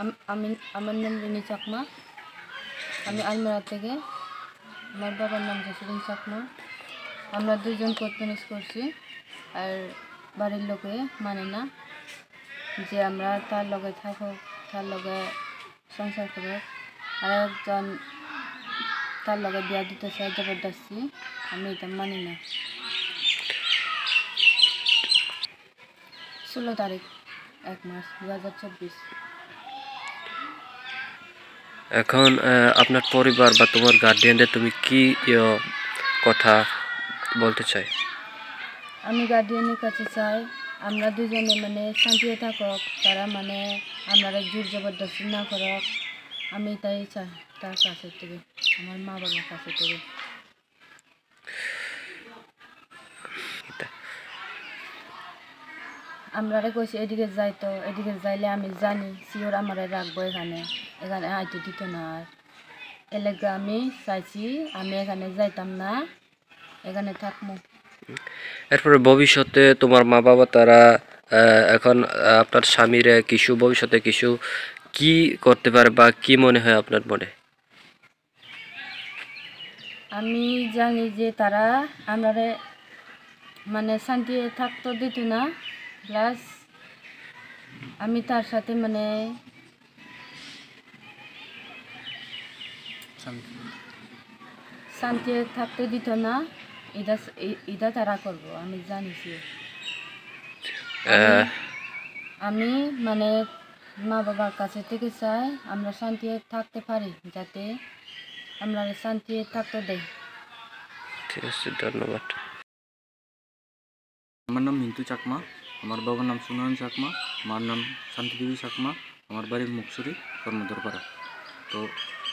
আমি আমার নাম রিনি চাকমা। আমি আলমেরা থেকে। আমার বাবার নাম জসিম চাকমা। আমরা দুজন কোর্ট ম্যারেজ করছি। আর বাড়ির লোকে মানে না যে আমরা তার লগে থাকো, তার লগে সংসার করো। আর একজন তার লগে বিয়া দিতে চাই জবরদস্তি, আমি এটা মানি না। 16 তারিখ 1 মাস 2024। এখন আপনার পরিবার বা তোমার গার্ডিয়ানদের তুমি কি কথা বলতে চাই? আমি গার্ডিয়ানের কাছে চাই আমরা দুজনে মানে শান্তিতে থাকক, তারা মানে আমরা জোর জবরদস্তি না করক। আমি তাই চাই তার কাছে থেকে, আমার মা বাবার কাছে থেকে। আমরা কইছি এদিকে যাই, তো এদিকে যাইলে আমি জানি শিওর আমার রাখবো এখানে এখানে আইতে দিত না। আর এলাকা আমি চাইছি আমি এখানে যাইতাম না, এখানে থাকবো। এরপরে ভবিষ্যতে তোমার মা বাবা তারা এখন আপনার স্বামীর কিছু ভবিষ্যতে কিছু কি করতে পারে বা কি মনে হয় আপনার মনে? আমি জানি যে তারা আমরা মানে শান্তি থাকতে দিত না। প্লাস আমি তার সাথে মানে শান্তি থাকতে দিত না। এটা তারা করবো আমি জানিছি। আমি মানে মা বাবার কাছে থেকে চাই আমরা শান্তি থাকতে পারি, যাতে আমরা শান্তি থাকতে দেয়। ঠিক আছে, ধন্যবাদ। আমার নাম মিন্টু চাকমা। আমার বাবার নাম সুনয়ন চাকমা। আমার নাম শান্তিদেবী চাকমা। আমার বাড়ির মুকসুরি কর্মদরপাড়া। তো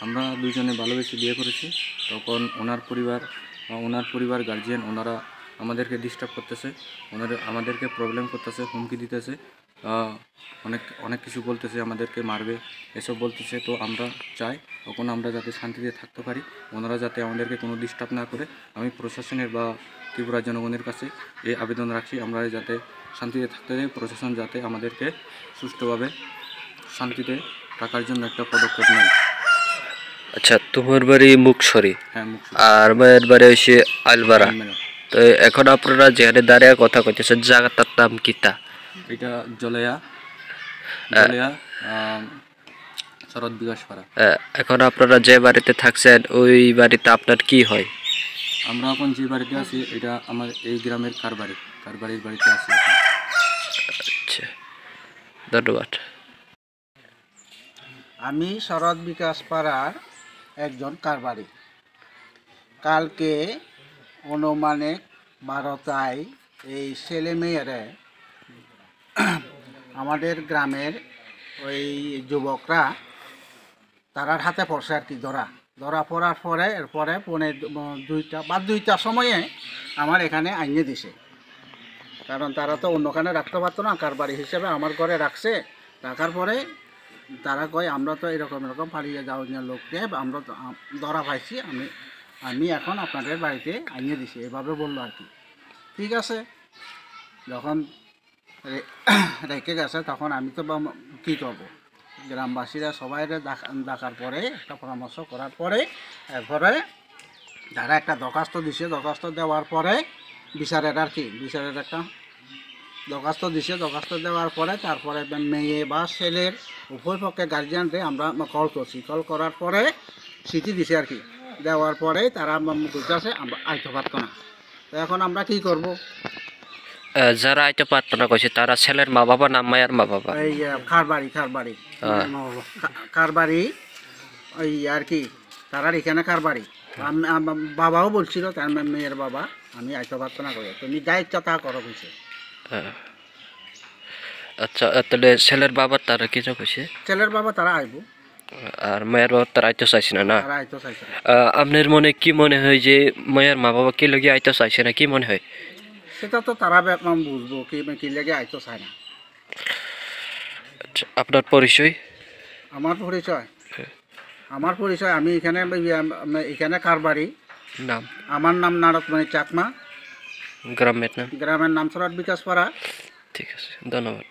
আমরা দুজনে ভালোবেসে বিয়ে করেছি। তখন ওনার পরিবার গার্জিয়ান ওনারা আমাদেরকে ডিস্টার্ব করতেছে, আমাদেরকে প্রবলেম করতেছে, হুমকি দিতেছে, অনেক কিছু বলতেছে, আমাদেরকে মারবে এসব বলতেছে। তো আমরা চাই তখন আমরা যাতে শান্তিতে থাকতে পারি, ওনারা যাতে আমাদেরকে কোনো ডিস্টার্ব না করে। আমি প্রশাসনের বা ত্রিপুরা জনগণের কাছে এই আবেদন রাখছি আমরা যাতে শান্তিতে থাকতে দেয়, প্রশাসন যাতে আমাদেরকে সুষ্ঠুভাবে শান্তিতে থাকার জন্য একটা পদক্ষেপ নেয়। আচ্ছা, তোমার বাড়ি মুকসরি? হ্যাঁ, মুকসরি। আর মায়ের বাড়ি হচ্ছে আলবারা। তো এখন আপনারা যেখানে দাঁড়িয়ে কথা কইতেছেন জায়গাটার নাম কিতা? এটা জলেয়া শরৎ বিকাশ পাড়া। এখন আপনারা যে বাড়িতে থাকছেন ওই বাড়িতে আপনার কি হয়? আমরা এখন যে বাড়িতে আছি এটা আমার এই গ্রামের কারবাড়ির বাড়িতে আছি। আচ্ছা, ধন্যবাদ। আমি শরৎ বিকাশ পাড়ার একজন কারবারি। কালকে অনুমানে 12টায় এই ছেলে মেয়েরা আমাদের গ্রামের ওই যুবকরা তারার হাতে পড়ছে আর কি, ধরা পড়ার পরে এরপরে 2টার সময়ে আমার এখানে আনিয়ে দিছে। কারণ তারা তো অন্যখানে রাখতে পারতো না, কারবারি হিসেবে আমার ঘরে রাখছে। রাখার পরে তারা কয় আমরা তো এরকম পালিয়ে যাওয়া লোককে আমরা তো ধরা পাইছি, আমি এখন আপনাদের বাড়িতে আনিয়ে দিছি, এভাবে বললো আর কি। ঠিক আছে, যখন রেখে গেছে তখন আমি তো কী করবো, গ্রামবাসীরা সবাই ডাকার পরে একটা পরামর্শ করার পরে এরপরে তারা একটা দরখাস্ত দিছে। দরখাস্ত দেওয়ার পরে বিচারের একটা দরখাস্ত দিছে। দরখাস্ত দেওয়ার পরে তারপরে মেয়ে বা ছেলের উভয় পক্ষে গার্জিয়ানরে আমরা কল করছি। কল করার পরে চিঠি দিছে আর কি। দেওয়ার পরে তারা বুঝতেছে আমরা আইতে পারতো না। তো এখন আমরা কি করব? যারা আইতে পারতো না কইছে তারা ছেলের মা বাবা না মায়ের মা বাবা? এই কারবারি ওই আর কি, তারার এখানে কারবারি। বাবাও বলছিল তার মেয়ের বাবা আমি আইতে পারতো না করে, তুমি যা ইচ্ছা তা করো কইছে। আচ্ছা, তাহলে ছেলের বাবা তারা কি কইছে? ছেলের বাবা তারা আইব, আর মায়ের বাবা তারা আইতে চাইছে না? তারা আইতে চাইছে না। আপনার মনে কি মনে হয় যে মায়ের মা বাবা কি লাগি আইতে চাইছে না, কি মনে হয়? সেটা তো তারা বুঝবো কি লেগে আইতে চায় না। আচ্ছা, আপনার পরিচয়? আমার পরিচয় আমি এখানে কারবারি। নাম? আমার নাম নারদমণি চাকমা। গ্রামের নাম? গ্রামের নাম শরৎ বিকাশ পাড়া। ঠিক আছে, ধন্যবাদ।